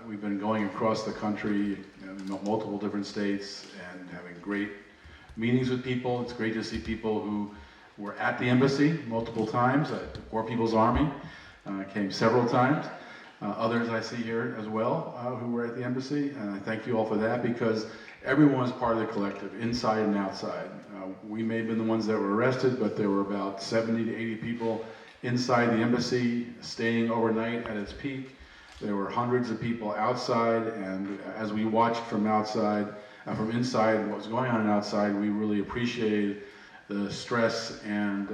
We've been going across the country, multiple different states, and having great meetings with people. It's great to see people who were at the embassy multiple times. The Poor People's Army came several times. Others I see here as well who were at the embassy, and I thank you all for that, because everyone was part of the collective, inside and outside. We may have been the ones that were arrested, but there were about 70 to 80 people inside the embassy staying overnight at its peak. There were hundreds of people outside, and as we watched from outside, from inside what was going on outside, we really appreciated the stress and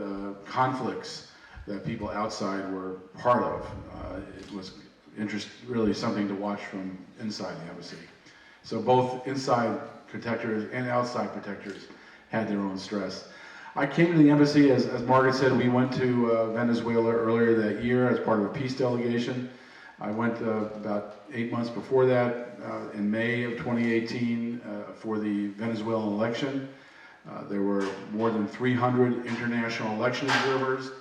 conflicts that people outside were part of. It was really something to watch from inside the embassy. So both inside protectors and outside protectors had their own stress. I came to the embassy, as Margaret said, we went to Venezuela earlier that year as part of a peace delegation. I went about 8 months before that, in May of 2018, for the Venezuelan election. There were more than 300 international election observers.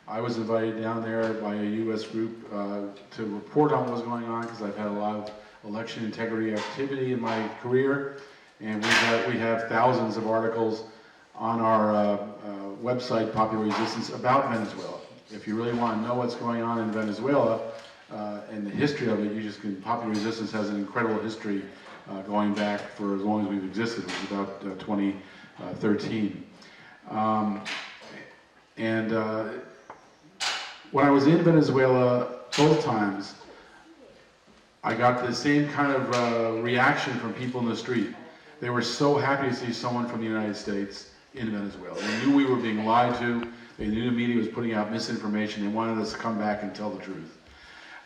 I was invited down there by a U.S. group to report on what was going on, because I've had a lot of election integrity activity in my career, and we have thousands of articles on our website, Popular Resistance, about Venezuela. If you really want to know what's going on in Venezuela and the history of it, you just can. Popular Resistance has an incredible history going back for as long as we've existed, which is about 2013. When I was in Venezuela both times, I got the same kind of reaction from people in the street. They were so happy to see someone from the United States in Venezuela. They knew we were being lied to. They knew the media was putting out misinformation. They wanted us to come back and tell the truth.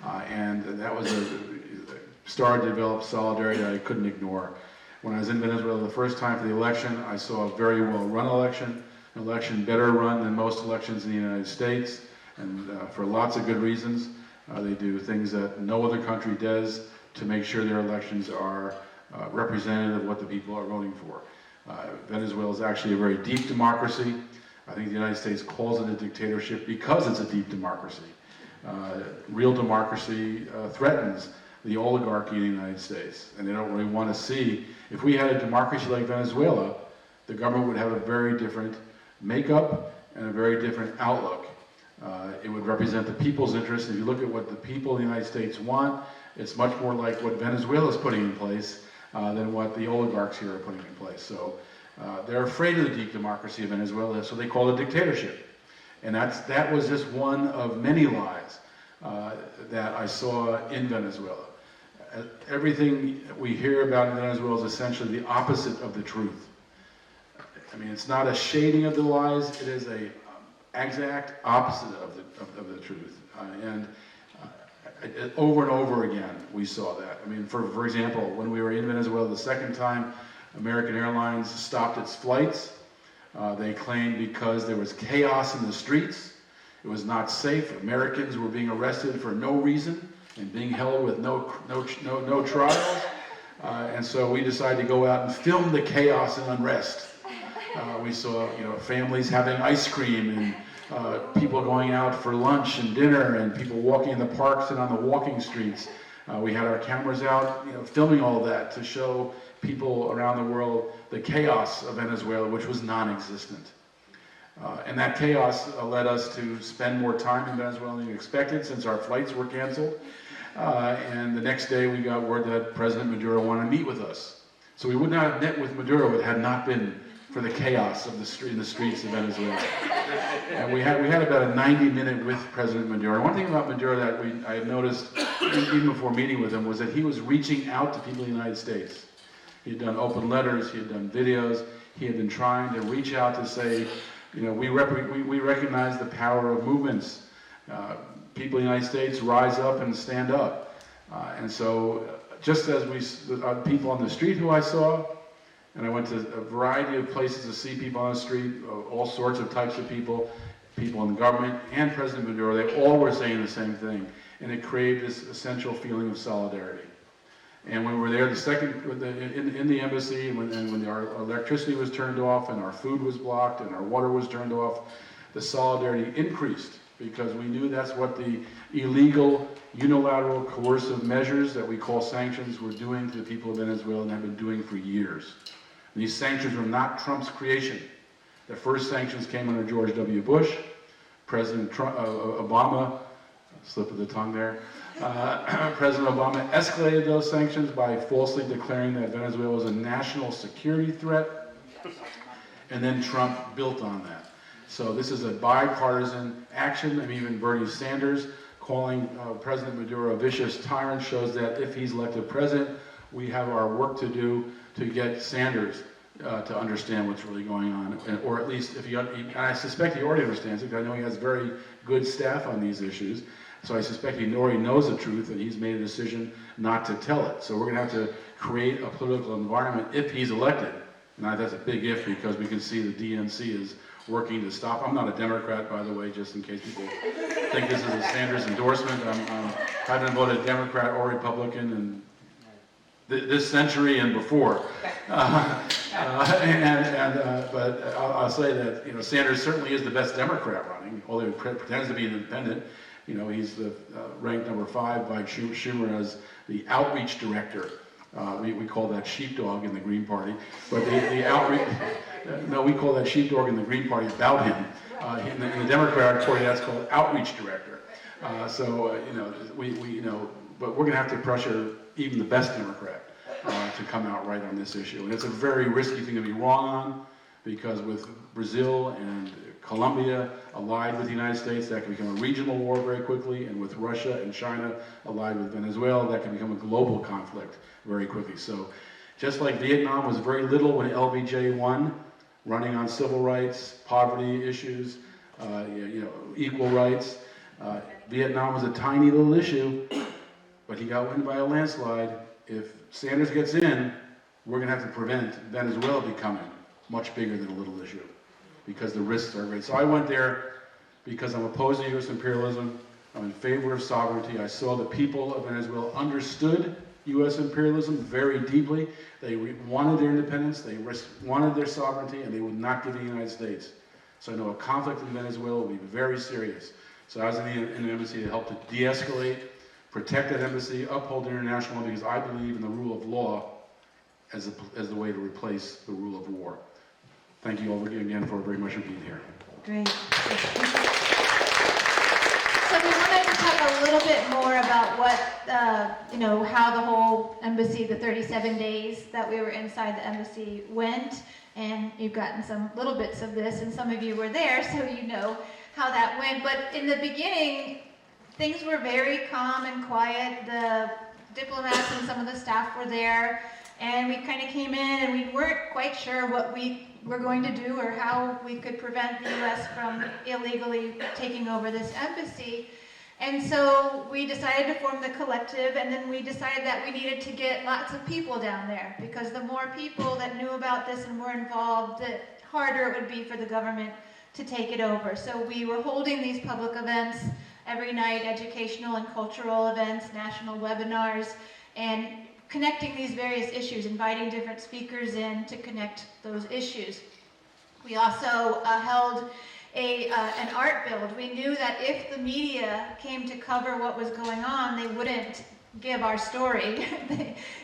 And that was started to develop solidarity that I couldn't ignore. When I was in Venezuela the first time for the election, I saw a very well-run election, an election better run than most elections in the United States, and for lots of good reasons. They do things that no other country does to make sure their elections are representative of what the people are voting for. Venezuela is actually a very deep democracy. I think the United States calls it a dictatorship because it's a deep democracy. Real democracy threatens the oligarchy in the United States, and they don't really want to see. If we had a democracy like Venezuela, the government would have a very different makeup and a very different outlook. It would represent the people's interests. If you look at what the people in the United States want, it's much more like what Venezuela is putting in place than what the oligarchs here are putting in place. So they're afraid of the deep democracy of Venezuela, so they call it a dictatorship. And that was just one of many lies that I saw in Venezuela. Everything we hear about in Venezuela is essentially the opposite of the truth. I mean, it's not a shading of the lies, it is a exact opposite of the truth. Over and over again, we saw that. I mean, for example, when we were in Venezuela the second time, American Airlines stopped its flights. They claimed because there was chaos in the streets, it was not safe. Americans were being arrested for no reason and being held with no trials. And so we decided to go out and film the chaos and unrest. We saw, families having ice cream and people going out for lunch and dinner, and people walking in the parks and on the walking streets. We had our cameras out, filming all of that to show people around the world the chaos of Venezuela, which was non-existent. And that chaos led us to spend more time in Venezuela than we expected, since our flights were canceled. And the next day we got word that President Maduro wanted to meet with us. So we would not have met with Maduro if it had not been for the chaos of in the streets of Venezuela. And we had about a 90-minute with President Maduro. One thing about Maduro that I had noticed, even before meeting with him, was that he was reaching out to people in the United States. He had done open letters, he had done videos, he had been trying to reach out to say, we recognize the power of movements. People in the United States rise up and stand up. And so, just as people on the street who I saw, and I went to a variety of places to see people on the street, all sorts of types of people in the government and President Maduro, they all were saying the same thing. And it created this essential feeling of solidarity. And when we were there in the embassy, and when our electricity was turned off and our food was blocked and our water was turned off, the solidarity increased because we knew that's what the illegal, unilateral, coercive measures that we call sanctions were doing to the people of Venezuela and have been doing for years. And these sanctions were not Trump's creation. The first sanctions came under George W. Bush. President Obama, slip of the tongue there, President Obama escalated those sanctions by falsely declaring that Venezuela was a national security threat, and then Trump built on that. So this is a bipartisan action. I mean, even Bernie Sanders calling President Maduro a vicious tyrant shows that if he's elected president, we have our work to do to get Sanders to understand what's really going on, or at least if and I suspect he already understands it, because I know he has very good staff on these issues, so I suspect he already knows the truth and he's made a decision not to tell it. So we're going to have to create a political environment if he's elected, and that's a big if, because we can see the DNC is working to stop. I'm not a Democrat, by the way, just in case people think this is a Sanders endorsement. I haven't voted Democrat or Republican in this century and before. But I'll say that, you know, Sanders certainly is the best Democrat running, although he pretends to be an independent. You know, he's the ranked number 5 by Schumer as the outreach director. We call that sheepdog in the Green Party, but the outreach, no, we call that sheepdog in the Green Party about him. In the Democratic Party, that's called outreach director. You know, you know, but we're going to have to pressure even the best Democrat to come out right on this issue. And it's a very risky thing to be wrong on, because with Brazil and Colombia allied with the United States, that can become a regional war very quickly, and with Russia and China allied with Venezuela, that can become a global conflict very quickly. So just like Vietnam was very little when LBJ won, running on civil rights, poverty issues, you know, equal rights, Vietnam was a tiny little issue, but he got won by a landslide. If Sanders gets in, we're going to have to prevent Venezuela becoming much bigger than a little issue, because the risks are great. So I went there because I'm opposed to U.S. imperialism. I'm in favor of sovereignty. I saw the people of Venezuela understood U.S. imperialism very deeply. They wanted their independence, they wanted their sovereignty, and they would not give the United States. So I know a conflict in Venezuela will be very serious. So I was in the embassy to help to de-escalate, protect that embassy, uphold international law, because I believe in the rule of law as the way to replace the rule of war. Thank you all again for very much for being here. Great. So we wanted to talk a little bit more about what, you know, how the whole embassy, the 37 days that we were inside the embassy went. And you've gotten some little bits of this, and some of you were there, so you know how that went. But in the beginning, things were very calm and quiet. The diplomats and some of the staff were there, and we kind of came in and we weren't quite sure what we were going to do or how we could prevent the U.S. from illegally taking over this embassy. And so we decided to form the collective, and then we decided that we needed to get lots of people down there, because the more people that knew about this and were involved, the harder it would be for the government to take it over. So we were holding these public events every night, educational and cultural events, national webinars, and connecting these various issues, inviting different speakers in to connect those issues. We also held an art build. We knew that if the media came to cover what was going on, they wouldn't give our story,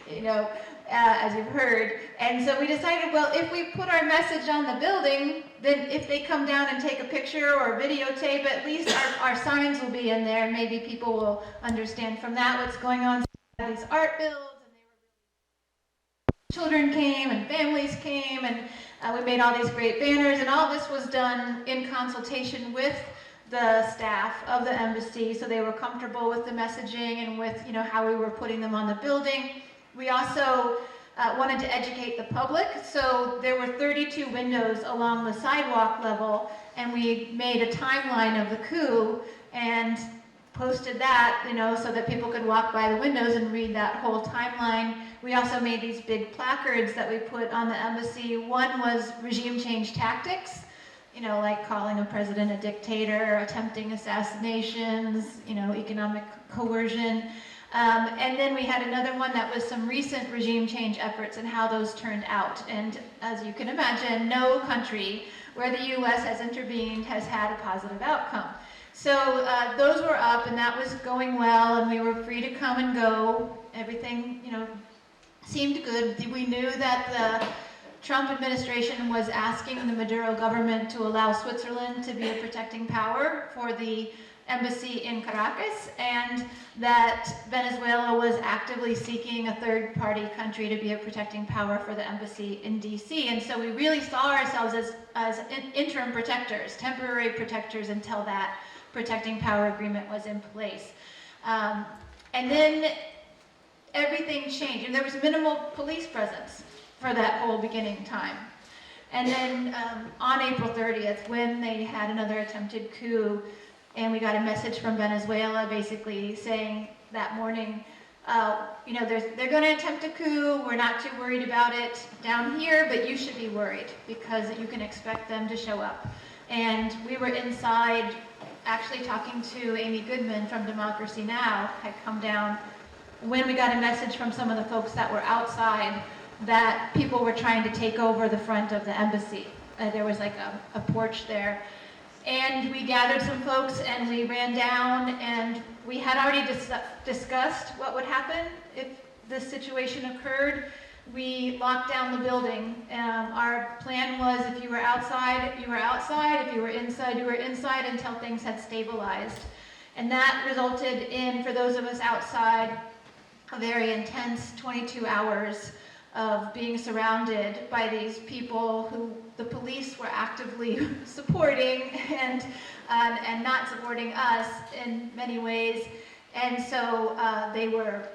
you know, as you've heard. And so we decided, well, if we put our message on the building, then if they come down and take a picture or videotape, at least our signs will be in there, and maybe people will understand from that what's going on. So these art builds, and they were children came and families came, and we made all these great banners, and all this was done in consultation with the staff of the embassy, so they were comfortable with the messaging and with, you know, how we were putting them on the building. We also wanted to educate the public, so there were 32 windows along the sidewalk level, and we made a timeline of the coup and posted that, you know, so that people could walk by the windows and read that whole timeline. We also made these big placards that we put on the embassy. One was regime change tactics, you know, like calling a president a dictator, attempting assassinations, you know, economic coercion. And then we had another one that was some recent regime change efforts and how those turned out. And as you can imagine, no country where the U.S. has intervened has had a positive outcome. So those were up, and that was going well, and we were free to come and go. Everything, seemed good. We knew that the Trump administration was asking the Maduro government to allow Switzerland to be a protecting power for the embassy in Caracas, and that Venezuela was actively seeking a third-party country to be a protecting power for the embassy in DC. And so we really saw ourselves as interim protectors, temporary protectors, until that protecting power agreement was in place. And then everything changed, and there was minimal police presence for that whole beginning time. And then on April 30th, when they had another attempted coup, and we got a message from Venezuela basically saying that morning, they're going to attempt a coup, we're not too worried about it down here, but you should be worried because you can expect them to show up. And we were inside actually talking to Amy Goodman from Democracy Now! Had come down when we got a message from some of the folks that were outside that people were trying to take over the front of the embassy. There was like a porch there. And we gathered some folks and we ran down, and we had already discussed what would happen if this situation occurred. We locked down the building. Our plan was if you were outside, you were outside. If you were inside, you were inside until things had stabilized. And that resulted in, for those of us outside, a very intense 22 hours of being surrounded by these people who the police were actively supporting and not supporting us in many ways. And so they were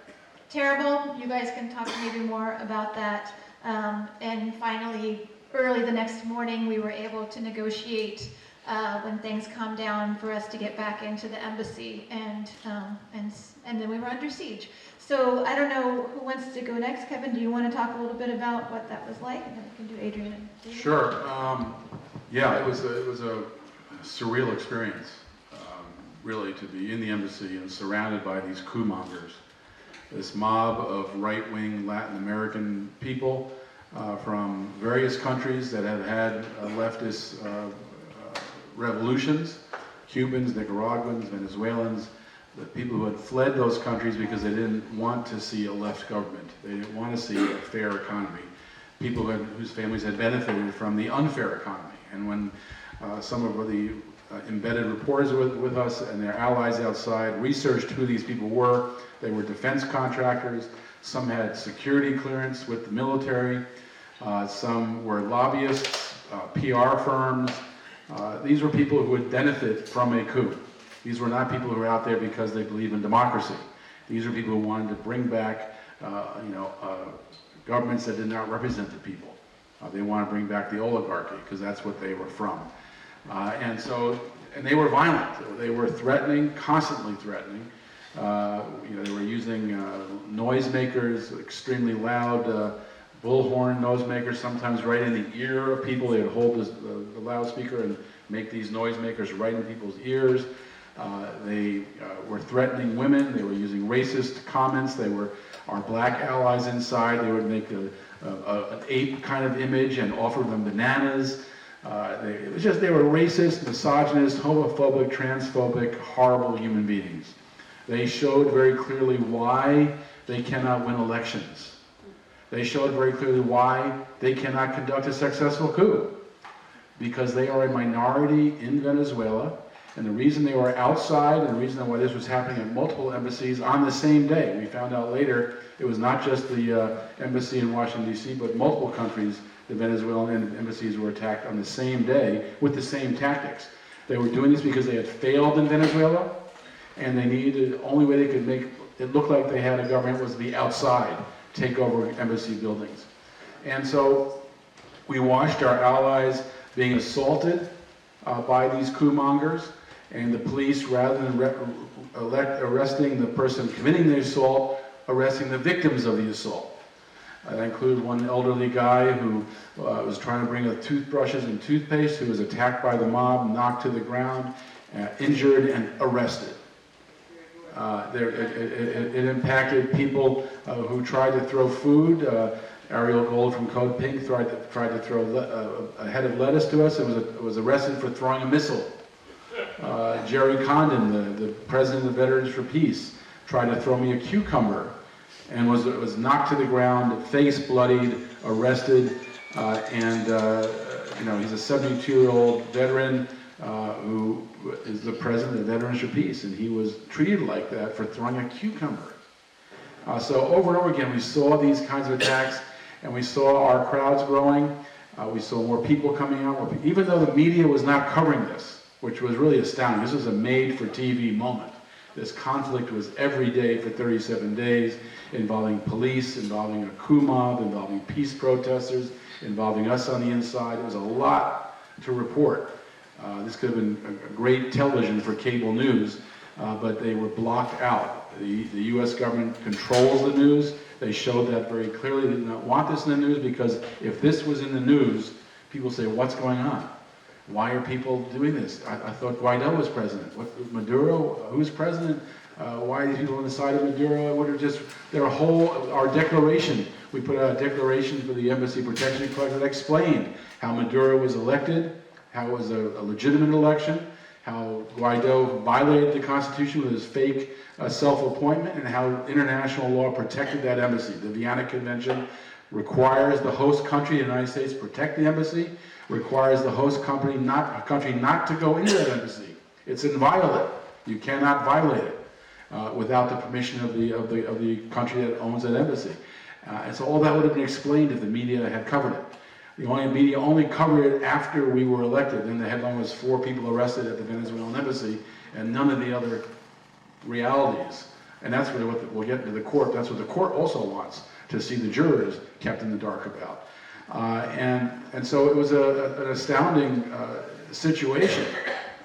terrible. You guys can talk maybe more about that. And finally, early the next morning, we were able to negotiate when things calmed down for us to get back into the embassy, and then we were under siege. So I don't know who wants to go next. Kevin, do you want to talk a little bit about what that was like, and then we can do Adrian and David? Sure. Yeah, it was a surreal experience, really, to be in the embassy and surrounded by these coup mongers. This mob of right-wing Latin American people from various countries that have had leftist revolutions, Cubans, Nicaraguans, Venezuelans, the people who had fled those countries because they didn't want to see a left government. They didn't want to see a fair economy. People whose families had benefited from the unfair economy. And when some of the embedded reporters with us and their allies outside researched who these people were, they were defense contractors, some had security clearance with the military, some were lobbyists, PR firms. These were people who would benefit from a coup. These were not people who were out there because they believe in democracy. These are people who wanted to bring back, governments that did not represent the people. They want to bring back the oligarchy because that's what they were from. And they were violent. They were threatening, constantly threatening. They were using noisemakers, extremely loud bullhorn noisemakers, sometimes right in the ear of people. They would hold the loudspeaker and make these noisemakers right in people's ears. They were threatening women. They were using racist comments. They were our black allies inside. They would make an ape kind of image and offer them bananas. They were racist, misogynist, homophobic, transphobic, horrible human beings. They showed very clearly why they cannot win elections. They showed very clearly why they cannot conduct a successful coup. Because they are a minority in Venezuela, and the reason they were outside, and the reason why this was happening at multiple embassies on the same day. We found out later it was not just the embassy in Washington, D.C., but multiple countries, the Venezuelan embassies were attacked on the same day with the same tactics. They were doing this because they had failed in Venezuela, and they needed, the only way they could make it look like they had a government was to be outside, take over embassy buildings. And so we watched our allies being assaulted by these coup mongers, and the police, rather than arresting the person committing the assault, arresting the victims of the assault. That included one elderly guy who was trying to bring toothbrushes and toothpaste, who was attacked by the mob, knocked to the ground, injured, and arrested. It impacted people who tried to throw food. Ariel Gold from Code Pink tried to throw a head of lettuce to us. It was arrested for throwing a missile Jerry Condon, the president of Veterans for Peace, tried to throw me a cucumber and was knocked to the ground, face bloodied, arrested, and he's a 72-year-old veteran who is the president of Veterans for Peace, and he was treated like that for throwing a cucumber. So over and over again, we saw these kinds of attacks, and we saw our crowds growing. We saw more people coming out, even though the media was not covering this, which was really astounding. This was a made-for-TV moment. This conflict was every day for 37 days, involving police, involving a coup mob, involving peace protesters, involving us on the inside. It was a lot to report. This could have been a great television for cable news, but they were blocked out. The U.S. government controls the news. They showed that very clearly. They did not want this in the news, because if this was in the news, people say, what's going on? Why are people doing this? I thought Guaido was president. Maduro, who's president? Why are these people on the side of Maduro? Our declaration, we put out a declaration for the Embassy Protection Collective that explained how Maduro was elected, how it was a legitimate election, how Guaido violated the Constitution with his fake self-appointment, and how international law protected that embassy. The Vienna Convention requires the host country, the United States, protect the embassy, requires the host country not to go into that embassy. It's inviolate. You cannot violate it without the permission of the country that owns that embassy. And so all that would have been explained if the media had covered it. The media only covered it after we were elected, and the headline was 4 people arrested at the Venezuelan embassy, and none of the other realities. And that's really what we'll get to the court. That's what the court also wants, to see the jurors kept in the dark about. And so it was an astounding situation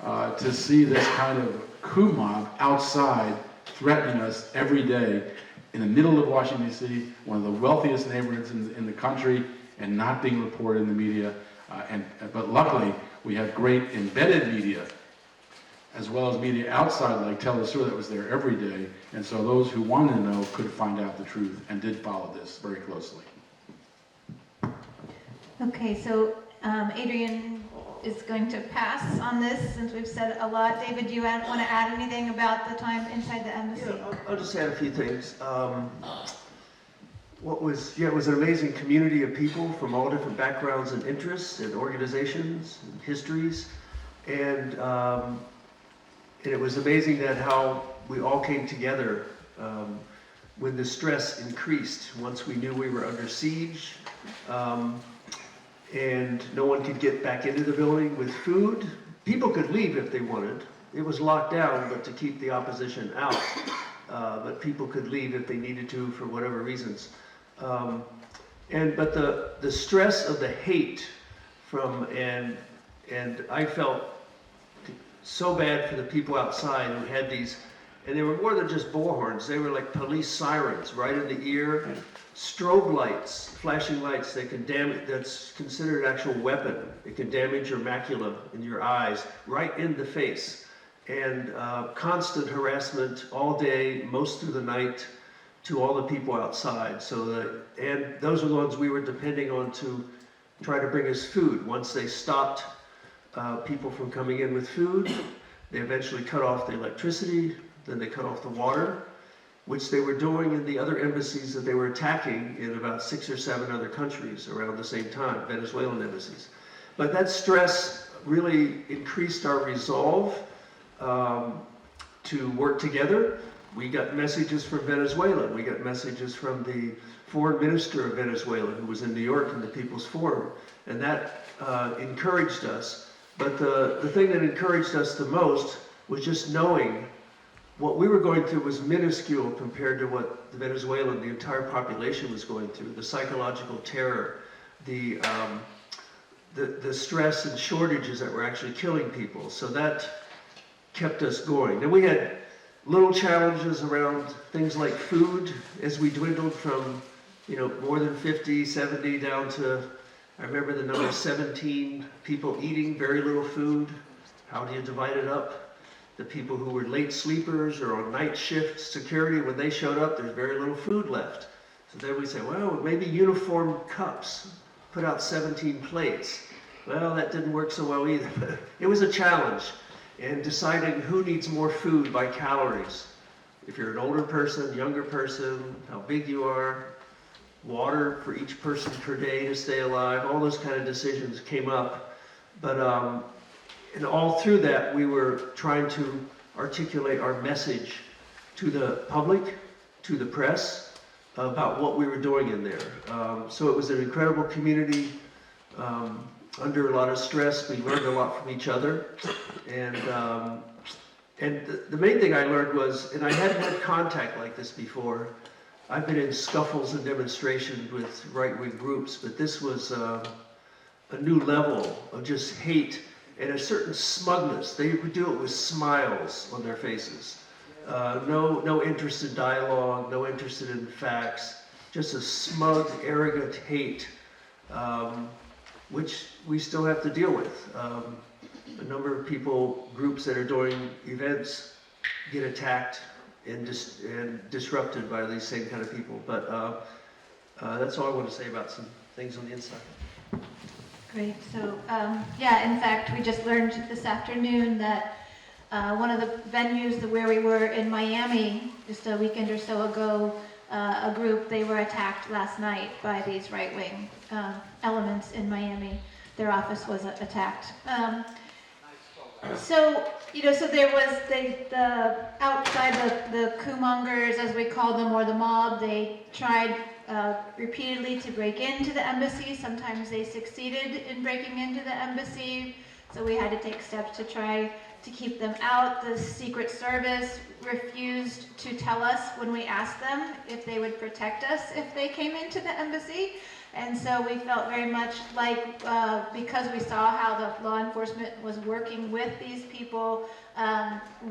to see this kind of coup mob outside threatening us every day in the middle of Washington, D.C., one of the wealthiest neighborhoods in the country, and not being reported in the media. But luckily, we have great embedded media, as well as media outside, like Telesur, that was there every day. And so those who wanted to know could find out the truth, and did follow this very closely. Okay, so Adrian is going to pass on this, since we've said a lot. David, do you want to add anything about the time inside the embassy? Yeah, I'll just add a few things. It was an amazing community of people from all different backgrounds and interests and organizations and histories. And it was amazing that how we all came together when the stress increased. Once we knew we were under siege, and no one could get back into the building with food. People could leave if they wanted. It was locked down, but to keep the opposition out. But people could leave if they needed to for whatever reasons. But the stress of the hate and I felt so bad for the people outside who had these, and they were more than just bullhorns. They were like police sirens right in the ear. Strobe lights, flashing lights, they can damage, that's considered an actual weapon. It can damage your macula in your eyes, right in the face. And constant harassment all day, most through the night, to all the people outside. And those are the ones we were depending on to try to bring us food. Once they stopped people from coming in with food, they eventually cut off the electricity, then they cut off the water, which they were doing in the other embassies that they were attacking in about 6 or 7 other countries around the same time, Venezuelan embassies. But that stress really increased our resolve to work together. We got messages from Venezuela. We got messages from the foreign minister of Venezuela, who was in New York in the People's Forum, and that encouraged us. But the thing that encouraged us the most was just knowing what we were going through was minuscule compared to what the Venezuelan, the entire population was going through. The psychological terror, the stress and shortages that were actually killing people. So that kept us going. And we had little challenges around things like food as we dwindled from, more than 50, 70 down to, I remember the number 17 people eating very little food. How do you divide it up? The people who were late sleepers or on night shift security, when they showed up, there's very little food left. So then we say, well, maybe uniform cups, put out 17 plates. Well, that didn't work so well either. It was a challenge. and deciding who needs more food by calories. If you're an older person, younger person, how big you are, water for each person per day to stay alive, all those kind of decisions came up. But and all through that, we were trying to articulate our message to the public, to the press, about what we were doing in there. So it was an incredible community, under a lot of stress. We learned a lot from each other. And the main thing I learned was, and I hadn't had contact like this before, I've been in scuffles and demonstrations with right-wing groups, but this was a new level of just hate and a certain smugness. They would do it with smiles on their faces. No interest in dialogue, no interest in facts, just a smug, arrogant hate, which we still have to deal with. A number of people, groups that are doing events get attacked and disrupted by these same kind of people. But that's all I want to say about some things on the inside. Great. So, yeah, in fact, we just learned this afternoon that one of the venues where we were in Miami just a weekend or so ago, a group, they were attacked last night by these right-wing elements in Miami. Their office was attacked. So, so there was the outside, the coup mongers, as we call them, or the mob, they tried repeatedly to break into the embassy. Sometimes they succeeded in breaking into the embassy, so we had to take steps to try to keep them out. The Secret Service refused to tell us when we asked them if they would protect us if they came into the embassy. And so we felt very much like, because we saw how the law enforcement was working with these people,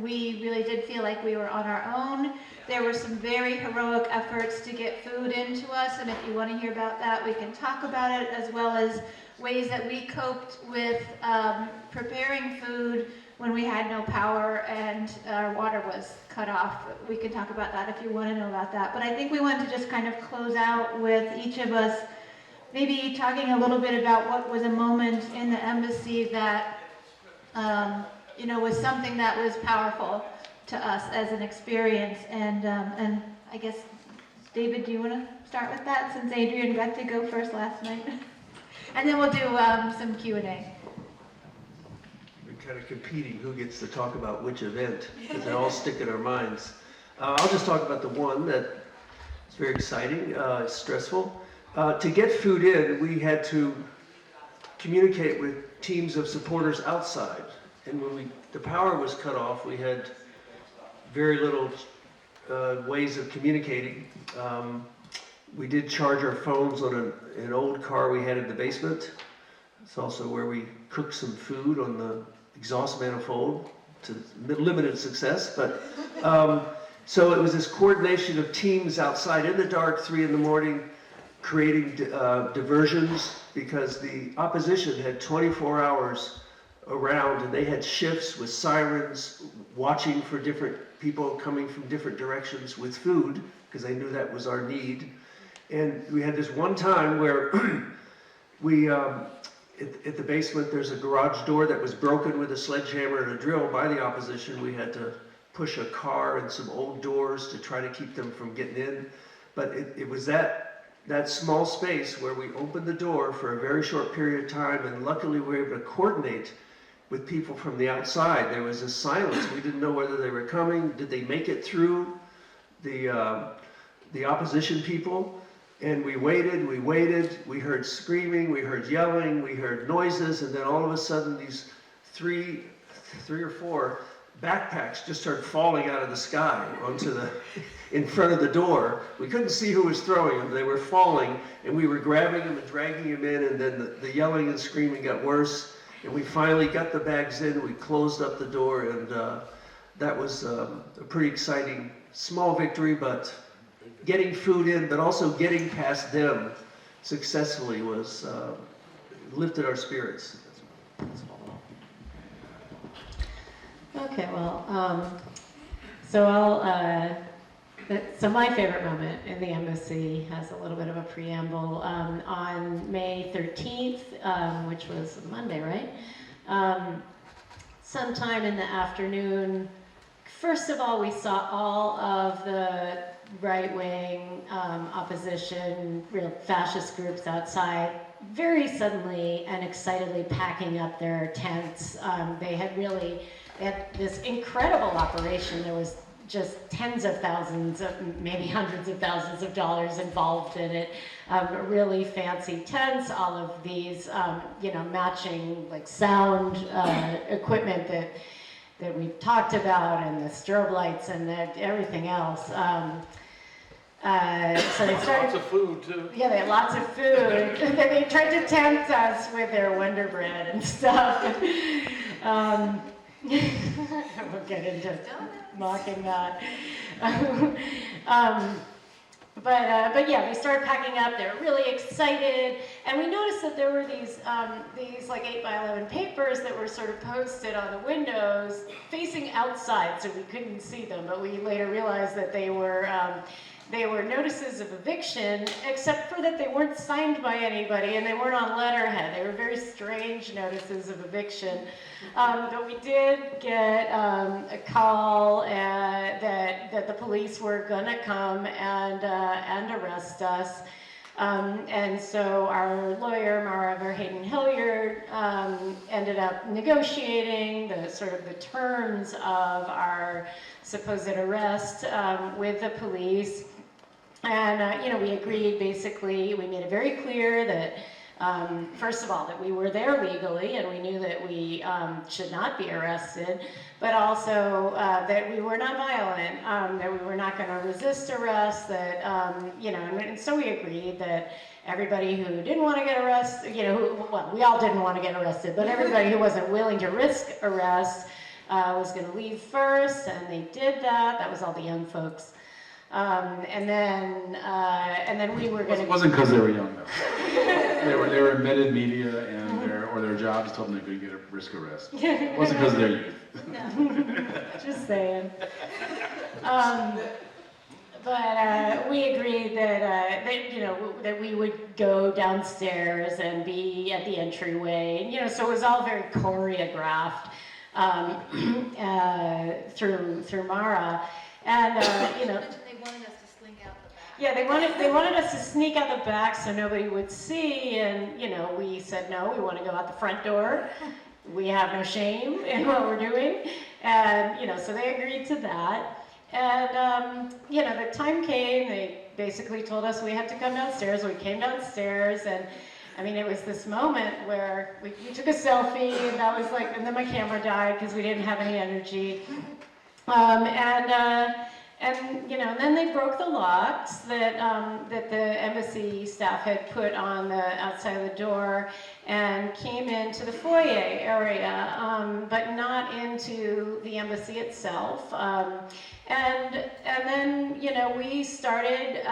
we really did feel like we were on our own. There were some very heroic efforts to get food into us, and if you want to hear about that, we can talk about it, as well as ways that we coped with preparing food when we had no power and our water was cut off. We can talk about that if you want to know about that. But I think we wanted to just kind of close out with each of us maybe talking a little bit about what was a moment in the embassy that, was something that was powerful to us as an experience. And I guess, David, do you want to start with that, since Adrian got to go first last night? And then we'll do some Q&A. We're kind of competing who gets to talk about which event, because they all stick in our minds. I'll just talk about the one that is very exciting, it's stressful. To get food in, we had to communicate with teams of supporters outside. And when the power was cut off, we had very little ways of communicating. We did charge our phones on an old car we had in the basement. It's also where we cooked some food on the exhaust manifold to limited success. But so it was this coordination of teams outside in the dark, 3 in the morning, creating diversions, because the opposition had 24 hours around, and they had shifts with sirens, watching for different people coming from different directions with food, because they knew that was our need. And we had this one time where we, at the basement, there's a garage door that was broken with a sledgehammer and a drill by the opposition. We had to push a car and some old doors to try to keep them from getting in. But it was that small space where we opened the door for a very short period of time, and luckily we were able to coordinate with people from the outside. There was a silence. We didn't know whether they were coming. Did they make it through the opposition people? And we waited, we heard screaming, we heard yelling, we heard noises, and then all of a sudden these three or four backpacks just started falling out of the sky onto in front of the door. We couldn't see who was throwing them. They were falling, and we were grabbing them and dragging them in, and then the yelling and screaming got worse, and we finally got the bags in. We closed up the door, and that was a pretty exciting small victory, but getting food in, but also getting past them successfully was lifted our spirits. That's all. Okay, well, so my favorite moment in the embassy has a little bit of a preamble. On May 13th, which was Monday, right? sometime in the afternoon, first of all, we saw all of the right-wing opposition, real fascist groups outside, very suddenly and excitedly packing up their tents. They had this incredible operation. There was just tens of thousands, maybe hundreds of thousands of dollars involved in it. Really fancy tents, all of these, matching like sound equipment that we've talked about, and the strobe lights and everything else. So they started. Lots of food too. Yeah, they had lots of food. They tried to tempt us with their Wonder Bread and stuff. We'll get into mocking that. But yeah, we started packing up. They were really excited, and we noticed that there were these like 8x11 papers that were sort of posted on the windows, facing outside, so we couldn't see them. But we later realized that they were notices of eviction, except for that they weren't signed by anybody and they weren't on letterhead. They were very strange notices of eviction. But we did get a call that the police were gonna come and arrest us. And so our lawyer, Mara Verheyden-Hilliard, ended up negotiating the terms of our supposed arrest with the police. And, we agreed, basically, we made it very clear that, first of all, that we were there legally and we knew that we should not be arrested, but also that we were not violent, that we were not going to resist arrest, that, and so we agreed that everybody who didn't want to get arrested, we all didn't want to get arrested, but everybody who wasn't willing to risk arrest was going to leave first, and they did that. That was all the young folks. And then we were going to. It wasn't because they were young though. they were embedded media, and their jobs told them they could get a risk arrest. It wasn't because of their youth. No. Just saying. But we agreed that we would go downstairs and be at the entryway. So it was all very choreographed through Mara. And They wanted us to slink out the back. yeah, they wanted us to sneak out the back so nobody would see, and we said no, we want to go out the front door. We have no shame in what we're doing, and so they agreed to that. And the time came. They basically told us we had to come downstairs. We came downstairs, and it was this moment where we took a selfie, and that was like, and then my camera died because we didn't have any energy. And then they broke the locks that the embassy staff had put on the outside of the door and came into the foyer area, but not into the embassy itself. And then we started.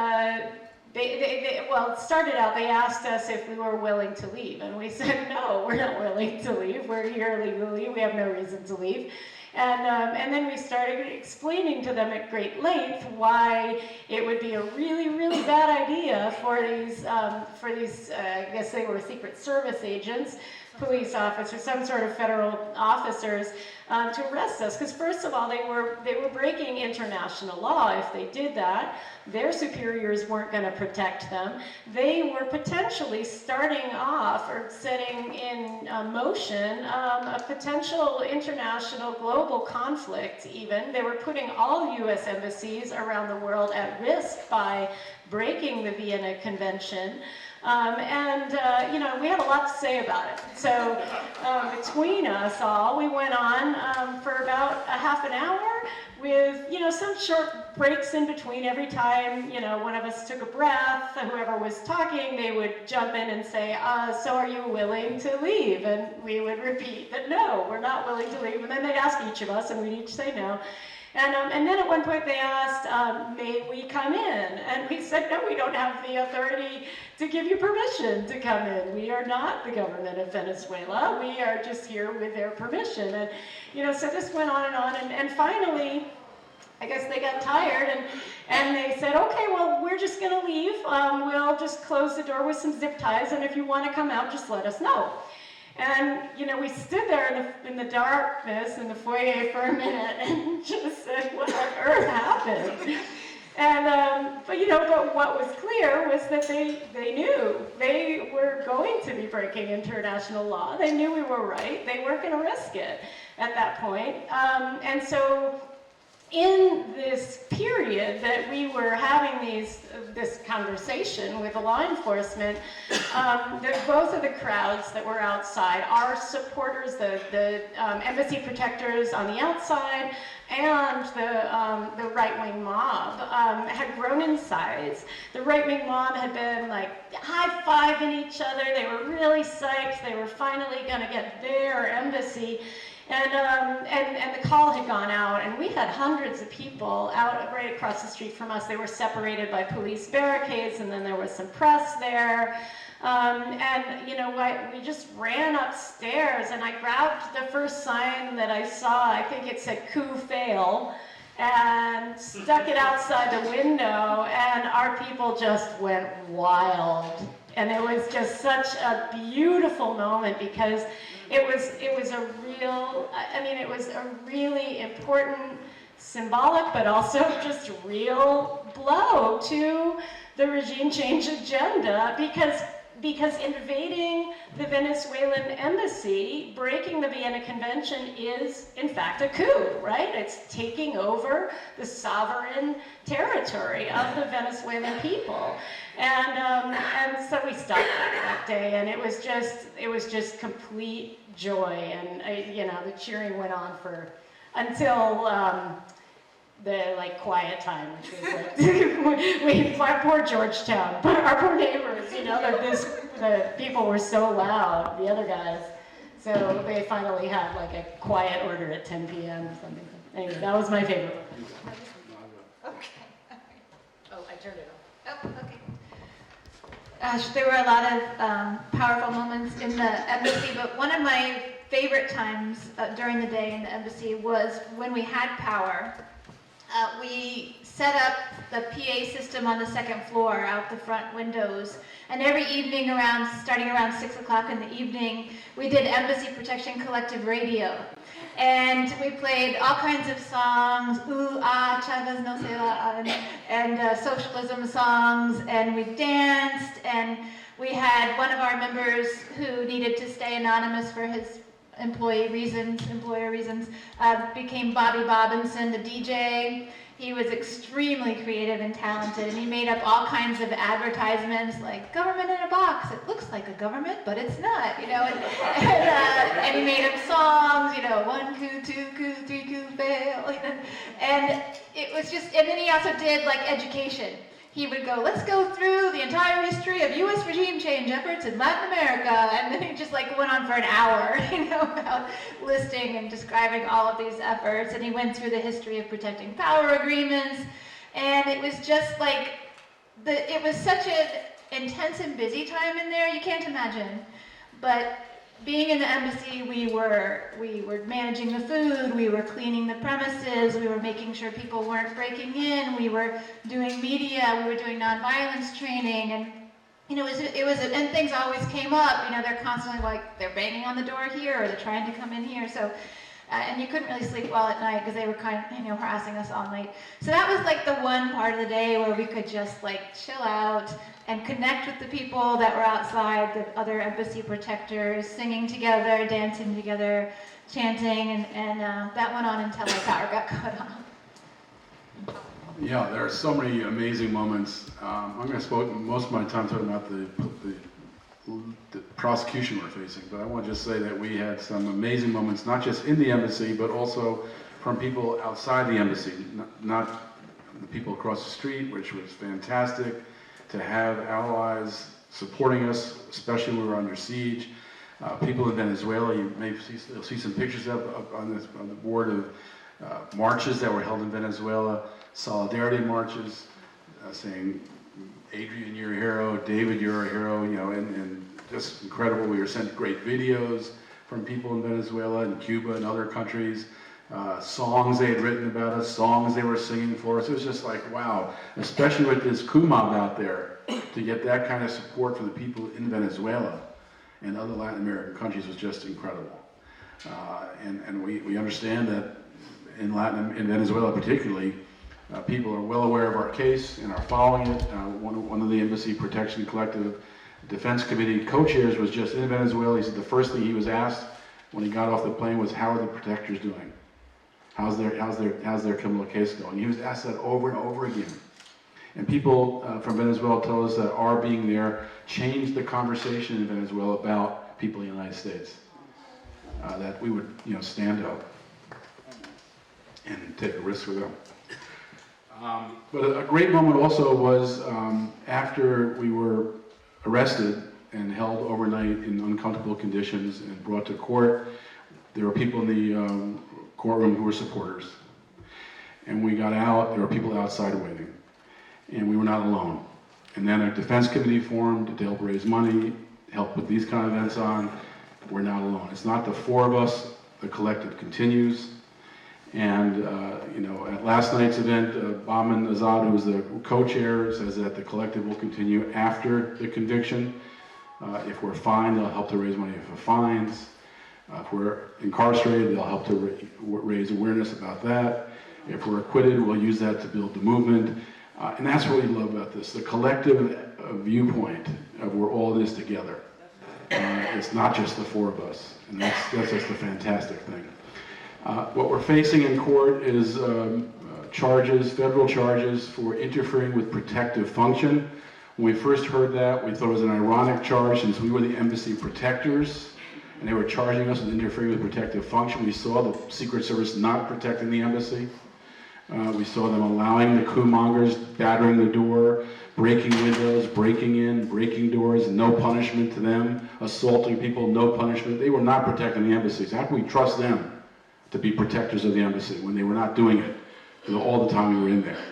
It started out, they asked us if we were willing to leave, and we said, no, we're not willing to leave. We're here legally. We have no reason to leave. And then we started explaining to them at great length why it would be a really, really bad idea for these I guess they were Secret Service agents, police officers, some sort of federal officers, to arrest us. Because first of all, they were breaking international law. If they did that, their superiors weren't going to protect them. They were potentially starting off or setting in motion a potential international global conflict even. They were putting all U.S. embassies around the world at risk by breaking the Vienna Convention. We had a lot to say about it. So between us all, we went on for about a half an hour with, some short breaks in between. Every time, one of us took a breath, whoever was talking, they would jump in and say, so are you willing to leave? And we would repeat that, no, we're not willing to leave. And then they'd ask each of us, and we'd each say no. And then at one point they asked, may we come in? And we said, no, we don't have the authority to give you permission to come in. We are not the government of Venezuela. We are just here with their permission. And, so this went on, and finally, I guess they got tired, and they said, okay, well, we're just gonna leave. We'll just close the door with some zip ties, and if you wanna come out, just let us know. And, you know, we stood there in the darkness in the foyer for a minute and just said, what on earth happened? And, but what was clear was that they knew they were going to be breaking international law. They knew we were right. They weren't going to risk it at that point. And so in this period that we were having this conversation with the law enforcement, both of the crowds that were outside, our supporters, the embassy protectors on the outside, and the right-wing mob had grown in size. The right-wing mob had been like high-fiving each other. They were really psyched. They were finally going to get their embassy. And the call had gone out, and we had hundreds of people out right across the street from us. They were separated by police barricades, and then there was some press there. And you know what, we just ran upstairs, and I grabbed the first sign that I saw. I think it said "Coup fail," and stuck it outside the window, and our people just went wild. And it was just such a beautiful moment, because it was a real, it was a really important, symbolic, but also just real blow to the regime change agenda, because invading the Venezuelan embassy, breaking the Vienna Convention, is in fact a coup, right? It's taking over the sovereign territory of the Venezuelan people. And so we stopped that day, and it was just complete joy, and the cheering went on until the quiet time, which was our poor Georgetown, but our poor neighbors, the people were so loud, the other guys, so they finally had like a quiet order at 10 p.m. or something. Anyway, that was my favorite one. Okay. Oh, I turned it off. Oh, okay. Gosh, there were a lot of powerful moments in the embassy, but one of my favorite times during the day in the embassy was when we had power. We set up the PA system on the second floor out the front windows, and every evening starting around 6 o'clock in the evening, we did Embassy Protection Collective Radio. And we played all kinds of songs, ooh, ah, Chavez no se va, and socialism songs, and we danced, and we had one of our members who needed to stay anonymous for his employer reasons, became Bobby Robinson, the DJ. He was extremely creative and talented, and he made up all kinds of advertisements like "government in a box." It looks like a government, but it's not, and he made up songs, 1 coup, 2 coup, 3 coup, fail, and it was just. And then he also did like education. He would go, let's go through the entire history of U.S. regime change efforts in Latin America, and then he just went on for an hour, about listing and describing all of these efforts, and he went through the history of protecting power agreements, and it was just it was such an intense and busy time in there, you can't imagine, but being in the embassy, we were managing the food, we were cleaning the premises, we were making sure people weren't breaking in, we were doing media, we were doing nonviolence training, and and things always came up. They're constantly they're banging on the door here, or they're trying to come in here. So, and you couldn't really sleep well at night because they were kind of harassing us all night. So that was the one part of the day where we could just chill out and connect with the people that were outside, the other embassy protectors, singing together, dancing together, chanting, and that went on until our power got cut off. Yeah, there are so many amazing moments. I'm going to spend most of my time talking about the prosecution we're facing, but I want to just say that we had some amazing moments, not just in the embassy, but also from people outside the embassy, not the people across the street, which was fantastic to have allies supporting us, especially when we were under siege. People in Venezuela, you'll see some pictures up on the board of marches that were held in Venezuela, solidarity marches, saying, Adrian, you're a hero, David, you're a hero, and just incredible. We were sent great videos from people in Venezuela and Cuba and other countries, songs they had written about us, songs they were singing for us. It was just wow, especially with this coup mob out there, to get that kind of support for the people in Venezuela. and other Latin American countries was just incredible. And we understand that in Venezuela particularly, people are well aware of our case and are following it. One of the Embassy Protection Collective Defense Committee co-chairs was just in Venezuela. He said the first thing he was asked when he got off the plane was, how are the protectors doing? How's their criminal case going? He was asked that over and over again. And people from Venezuela told us that our being there changed the conversation in Venezuela about people in the United States. That we would, stand up and take a risk for them. But a great moment also was after we were arrested and held overnight in uncomfortable conditions and brought to court. There were people in the courtroom who were supporters. And we got out, there were people outside waiting. And we were not alone. And then a defense committee formed to help raise money, help put these kind of events on. We're not alone. It's not the four of us, the collective continues. And, at last night's event, Bahman Azad, who was the co-chair, says that the collective will continue after the conviction. If we're fined, they'll help to raise money for fines. If we're incarcerated, they'll help to raise awareness about that. If we're acquitted, we'll use that to build the movement. And that's what we love about this, the collective viewpoint of we're all this together. It's not just the four of us, and that's just a fantastic thing. What we're facing in court is federal charges for interfering with protective function. When we first heard that, we thought it was an ironic charge since we were the embassy protectors, and they were charging us with interfering with protective function. We saw the Secret Service not protecting the embassy. We saw them allowing the coup mongers battering the door, breaking windows, breaking in, breaking doors, no punishment to them, assaulting people, no punishment. They were not protecting the embassies. How can we trust them to be protectors of the embassy when they were not doing it all the time we were in there?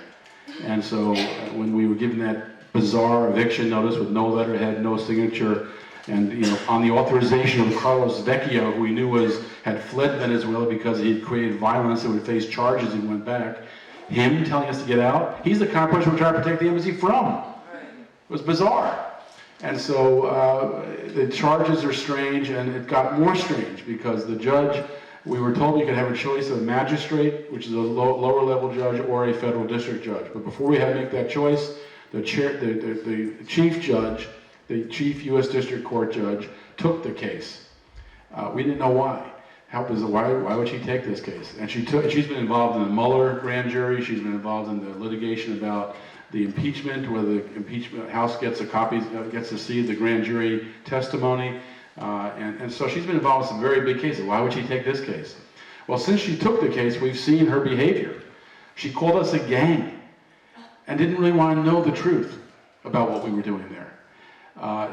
And so when we were given that bizarre eviction notice with no letterhead, no signature, and on the authorization of Carlos Vecchio, who we knew had fled Venezuela because he had created violence and would face charges and went back, him telling us to get out, he's the kind of person we're trying to protect the embassy from. It was bizarre. And so the charges are strange, and it got more strange because the judge, we were told we could have a choice of a magistrate, which is a lower level judge, or a federal district judge. But before we had to make that choice, the chief judge, the chief U.S. District Court judge, took the case. We didn't know why. Why would she take this case? And she's been involved in the Mueller grand jury. She's been involved in the litigation about the impeachment, whether the impeachment House gets to see the grand jury testimony. And so she's been involved in some very big cases. Why would she take this case? Well, since she took the case, we've seen her behavior. She called us a gang and didn't really want to know the truth about what we were doing there.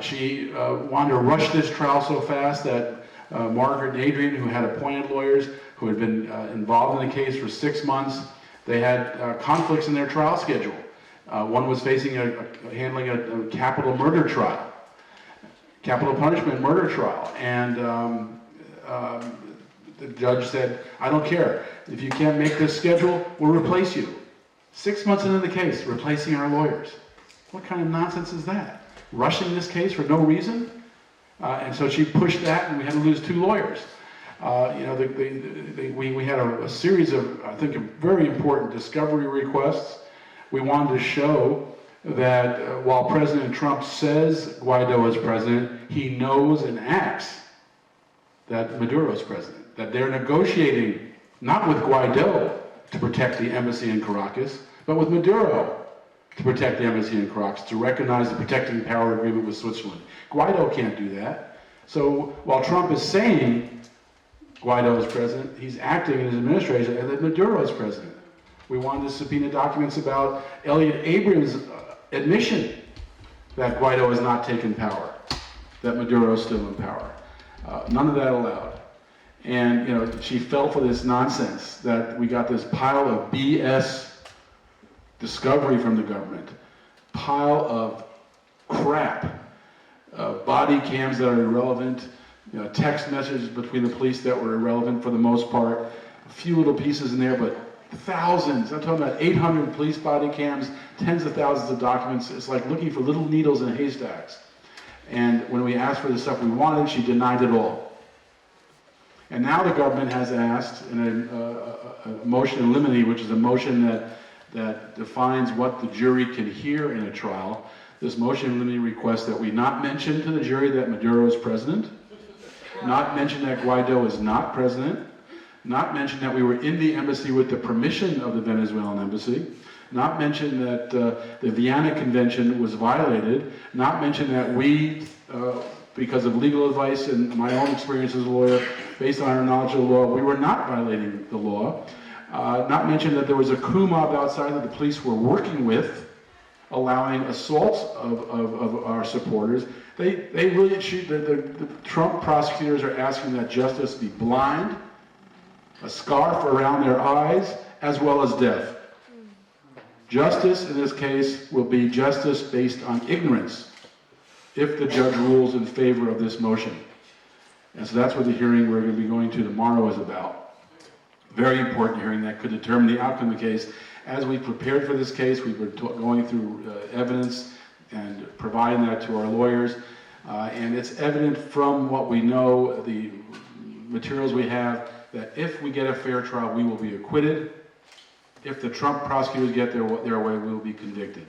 She wanted to rush this trial so fast that Margaret and Adrian, who had appointed lawyers, who had been involved in the case for 6 months, they had conflicts in their trial schedule. One was handling a capital murder trial, capital punishment murder trial, and the judge said, I don't care. If you can't make this schedule, we'll replace you. 6 months into the case, replacing our lawyers. What kind of nonsense is that? Rushing this case for no reason? And so she pushed that, and we had to lose 2 lawyers. We had a series of, I think, very important discovery requests. We wanted to show that while President Trump says Guaido is president, he knows and acts that Maduro is president. That they're negotiating not with Guaido to protect the embassy in Caracas, but with Maduro to protect the embassy in Caracas, to recognize the protecting power agreement with Switzerland. Guaido can't do that. So while Trump is saying Guaido is president, he's acting in his administration and that Maduro is president. We wanted to subpoena documents about Elliot Abrams' admission that Guaido has not taken power, that Maduro is still in power. None of that allowed. And she fell for this nonsense that we got this pile of BS discovery from the government, pile of crap, body cams that are irrelevant, text messages between the police that were irrelevant for the most part, a few little pieces in there, but thousands. I'm talking about 800 police body cams, tens of thousands of documents. It's like looking for little needles in haystacks. And when we asked for the stuff we wanted, she denied it all. And now the government has asked in a motion in limine, which is a motion that defines what the jury can hear in a trial. This motion in limine requests that we not mention to the jury that Maduro is president, not mention that Guaido is not president, not mention that we were in the embassy with the permission of the Venezuelan embassy, not mention that the Vienna Convention was violated, not mention that we, because of legal advice and my own experience as a lawyer, based on our knowledge of the law, we were not violating the law. Not mention that there was a coup mob outside that the police were working with, allowing assaults of our supporters. They really the Trump prosecutors are asking that justice be blind, a scarf around their eyes, as well as deaf. Justice in this case will be justice based on ignorance if the judge rules in favor of this motion. And so that's what the hearing we're going to be going to tomorrow is about. Very important hearing that could determine the outcome of the case. As we prepared for this case, we were going through evidence and providing that to our lawyers. And it's evident from what we know, the materials we have, that if we get a fair trial, we will be acquitted. If the Trump prosecutors get their way, we will be convicted.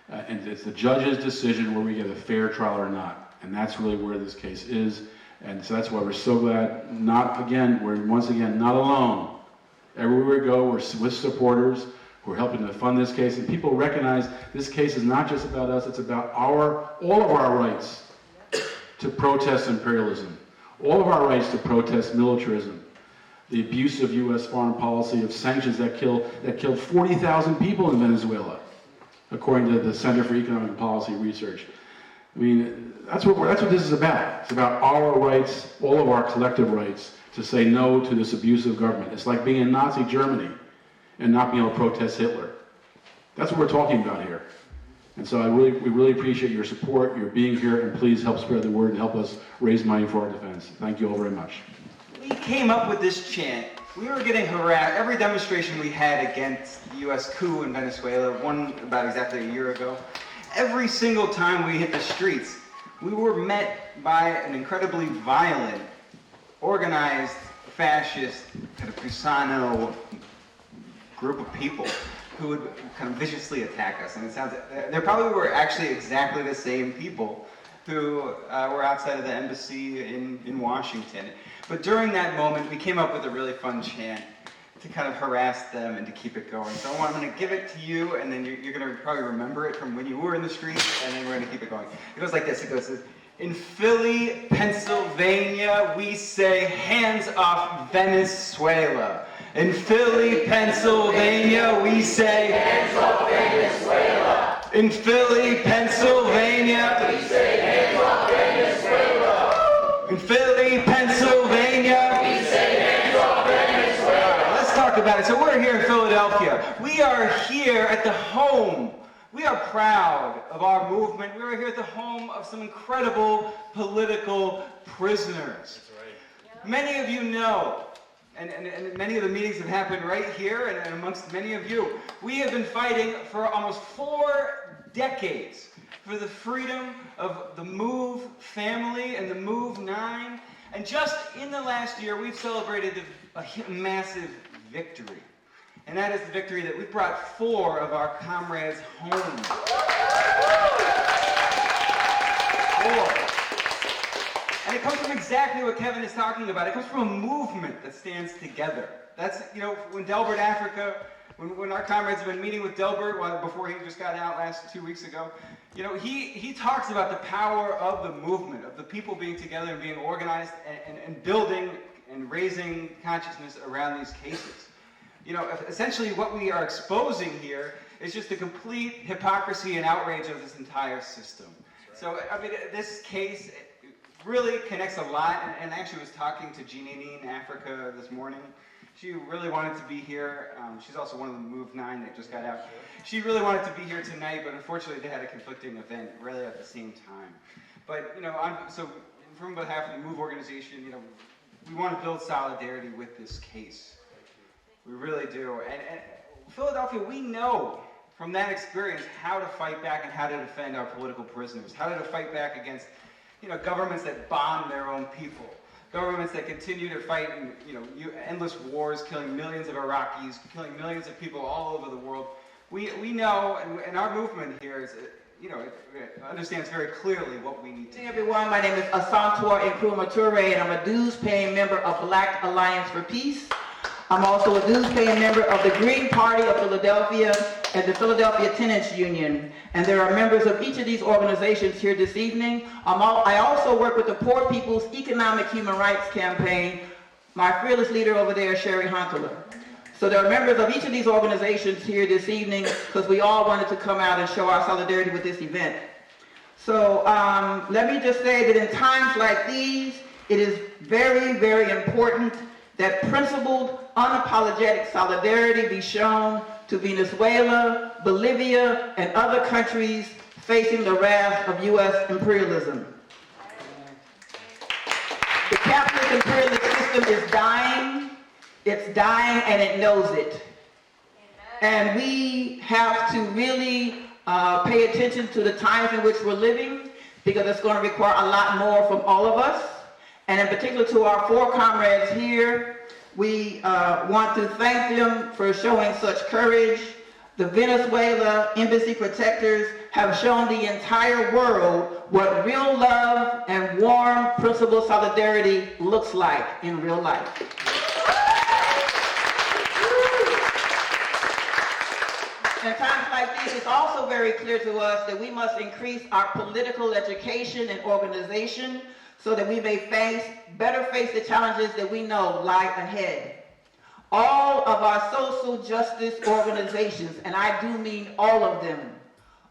And it's the judge's decision whether we get a fair trial or not. And that's really where this case is. And so that's why we're so glad, we're once again not alone. Everywhere we go, we're with supporters who are helping to fund this case. And people recognize this case is not just about us, it's about all of our rights to protest imperialism. All of our rights to protest militarism. The abuse of U.S. foreign policy, of sanctions that killed 40,000 people in Venezuela, according to the Center for Economic Policy Research. I mean, that's what this is about. It's about our rights, all of our collective rights, to say no to this abusive government. It's like being in Nazi Germany and not being able to protest Hitler. That's what we're talking about here. And so we really appreciate your support, your being here, and please help spread the word and help us raise money for our defense. Thank you all very much. We came up with this chant. We were getting harassed. Every demonstration we had against the U.S. coup in Venezuela, one about exactly a year ago, every single time we hit the streets, we were met by an incredibly violent, organized, fascist, kind of Pisano group of people who would kind of viciously attack us. And it sounds, they probably were actually exactly the same people who were outside of the embassy in Washington. But during that moment, we came up with a really fun chant to kind of harass them and to keep it going. So I'm going to give it to you, and then you're going to probably remember it from when you were in the streets, and then we're going to keep it going. It goes like this. It goes, in Philly, Pennsylvania, we say hands off Venezuela. In Philly, Pennsylvania, we say hands off Venezuela. In Philly, Pennsylvania, we say hands off Venezuela. In Philly, Pennsylvania, we say hands off Venezuela. Let's talk about it. So we're here in Philadelphia. We are here at the home. We are proud of our movement. We are here at the home of some incredible political prisoners. That's right. Many of you know, and many of the meetings have happened right here and amongst many of you, we have been fighting for almost 4 decades for the freedom of the MOVE family and the MOVE 9. And just in the last year, we've celebrated a massive victory. And that is the victory that we brought 4 of our comrades home. 4. And it comes from exactly what Kevin is talking about. It comes from a movement that stands together. That's, when Delbert Africa, when our comrades have been meeting with Delbert before he just got out 2 weeks ago, he talks about the power of the movement, of the people being together and being organized and building and raising consciousness around these cases. Essentially what we are exposing here is just the complete hypocrisy and outrage of this entire system. Right. So, this case really connects a lot, and I actually was talking to Jeanine in Africa this morning. She really wanted to be here. She's also one of the MOVE 9 that just got out. She really wanted to be here tonight, but unfortunately they had a conflicting event really at the same time. But, so from behalf of the MOVE organization, we want to build solidarity with this case. We really do. And Philadelphia, we know from that experience how to fight back and how to defend our political prisoners, how to fight back against, governments that bomb their own people, governments that continue to fight in, endless wars, killing millions of Iraqis, killing millions of people all over the world. We know, and our movement here is, it understands very clearly what we need to do. Hey everyone, my name is Asantor Nkrumah Toure, and I'm a dues-paying member of Black Alliance for Peace. I'm also a dues-paying member of the Green Party of Philadelphia and the Philadelphia Tenants Union. And there are members of each of these organizations here this evening. I also work with the Poor People's Economic Human Rights Campaign. My fearless leader over there is Sherry Hunkler. So there are members of each of these organizations here this evening because we all wanted to come out and show our solidarity with this event. So let me just say that in times like these, it is very, very important that principled, unapologetic solidarity be shown to Venezuela, Bolivia, and other countries facing the wrath of U.S. imperialism. The capitalist imperialist system is dying. It's dying and it knows it. And we have to really pay attention to the times in which we're living because it's going to require a lot more from all of us. And in particular to our four comrades here, we want to thank them for showing such courage. The Venezuela Embassy Protectors have shown the entire world what real love and warm, principled solidarity looks like in real life. In times like these, it's also very clear to us that we must increase our political education and organization so that we may better face the challenges that we know lie ahead. All of our social justice organizations, and I do mean all of them,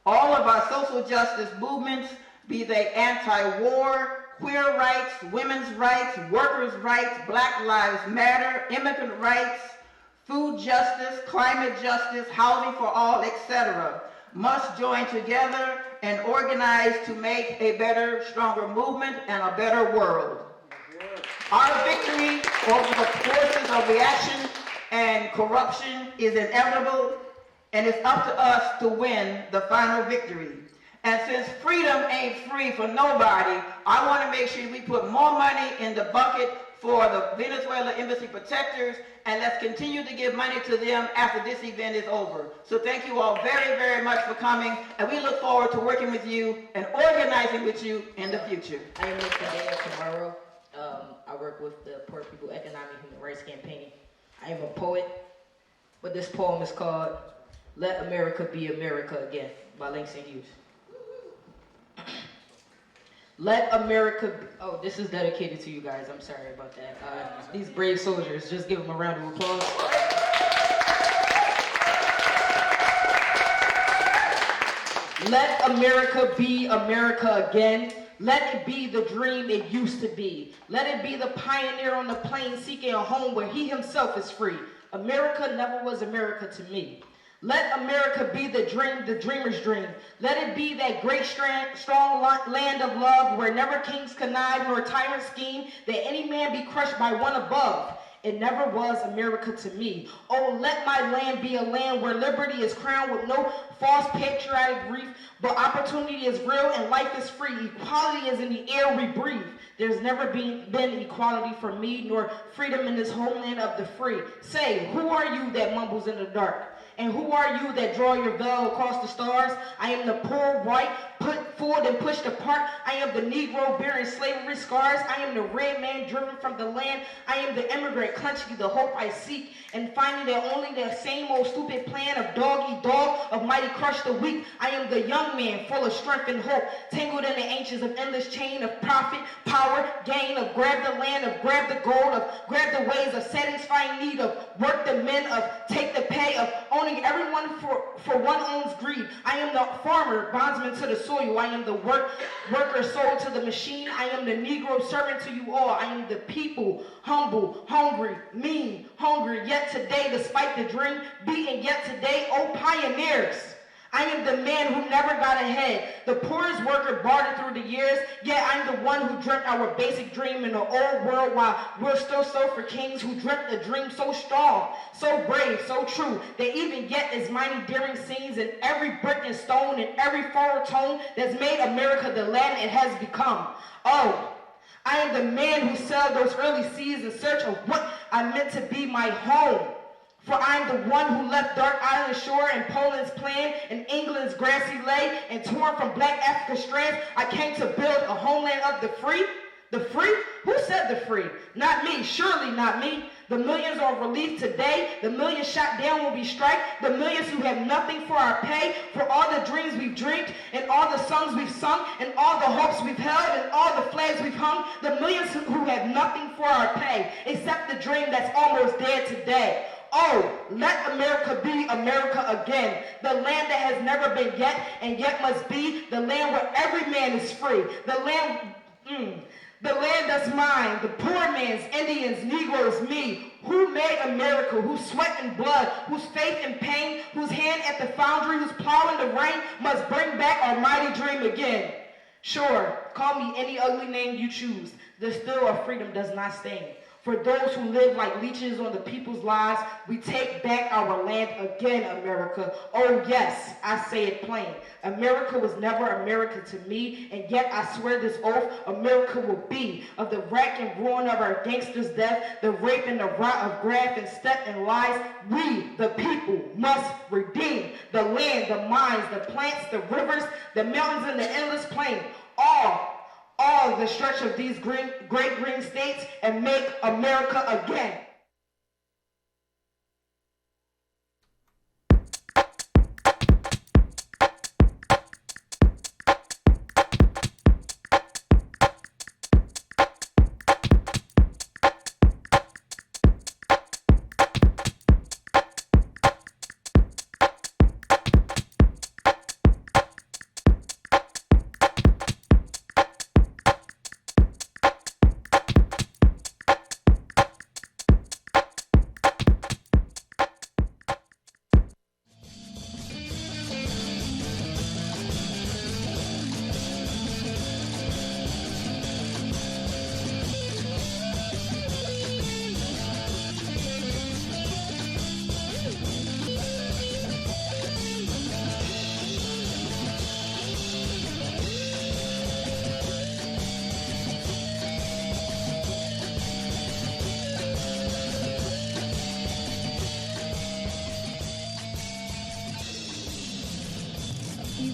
all of our social justice movements, be they anti-war, queer rights, women's rights, workers' rights, Black Lives Matter, immigrant rights, food justice, climate justice, housing for all, etc., must join together and organize to make a better, stronger movement and a better world. Our victory over the forces of reaction and corruption is inevitable, and it's up to us to win the final victory. And since freedom ain't free for nobody, I want to make sure we put more money in the bucket for the Venezuela Embassy Protectors, and let's continue to give money to them after this event is over. So thank you all very, very much for coming, and we look forward to working with you and organizing with you in the future. I am Mr. Daniel Tomorrow. I work with the Poor People Economic Human Rights Campaign. I am a poet, but this poem is called Let America Be America Again by Langston Hughes. Let America be, oh, this is dedicated to you guys. I'm sorry about that. These brave soldiers, just give them a round of applause. Let America be America again. Let it be the dream it used to be. Let it be the pioneer on the plain seeking a home where he himself is free. America never was America to me. Let America be the dream, the dreamer's dream. Let it be that great, strong land of love where never kings connive nor tyrants scheme, that any man be crushed by one above. It never was America to me. Oh, let my land be a land where liberty is crowned with no false patriotic grief, but opportunity is real and life is free. Equality is in the air we breathe. There's never been equality for me, nor freedom in this homeland of the free. Say, who are you that mumbles in the dark? And who are you that draw your veil across the stars? I am the poor white, put forward and pushed apart. I am the Negro bearing slavery scars. I am the red man driven from the land. I am the immigrant clutching the hope I seek, and finding that only that same old stupid plan of dog eat dog, of mighty crush the weak. I am the young man full of strength and hope, tangled in the ancients of endless chain of profit, power, gain, of grab the land, of grab the gold, of grab the ways, of satisfying need, of work the men, of take the pay, of owning everyone for one owns greed. I am the farmer, bondsman to the soil. I am the worker sold to the machine. I am the Negro servant to you all. I am the people, humble, hungry, mean, hungry, yet today, despite the dream, beaten yet today, oh pioneers. I am the man who never got ahead, the poorest worker bartered through the years, yet I'm the one who dreamt our basic dream in the old world while we're still so for kings who dreamt a dream so strong, so brave, so true, that even yet is mighty daring scenes in every brick and stone and every forward tone that's made America the land it has become. Oh, I am the man who sailed those early seas in search of what I meant to be my home. For I am the one who left Dark Island shore and Poland's plan and England's grassy lay and torn from black Africa strands, I came to build a homeland of the free. The free? Who said the free? Not me, surely not me. The millions on relief today, the millions shot down when we strike, the millions who have nothing for our pay, for all the dreams we've dreamed, and all the songs we've sung, and all the hopes we've held, and all the flags we've hung, the millions who have nothing for our pay, except the dream that's almost dead today. Oh, let America be America again, the land that has never been yet, and yet must be, the land where every man is free, the land that's mine, the poor man's, Indians, Negroes, me, who made America, whose sweat and blood, whose faith and pain, whose hand at the foundry, whose plow in the rain, must bring back our mighty dream again. Sure, call me any ugly name you choose, the still of freedom does not stain. For those who live like leeches on the people's lives, we take back our land again, America. Oh yes, I say it plain. America was never America to me, and yet I swear this oath, America will be. Of the wreck and ruin of our gangsters' death, the rape and the rot of graft and step and lies, we, the people, must redeem the land, the mines, the plants, the rivers, the mountains, and the endless plain. All the stretch of these great green states and make America again.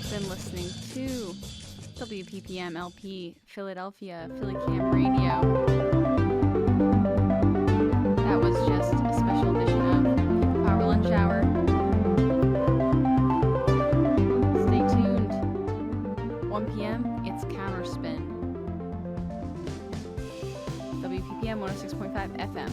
Been listening to WPPM LP Philadelphia, Philly Cam Radio. That was just a special edition of Power Lunch Hour. Stay tuned. 1 p.m. It's Counterspin. WPPM 106.5 FM.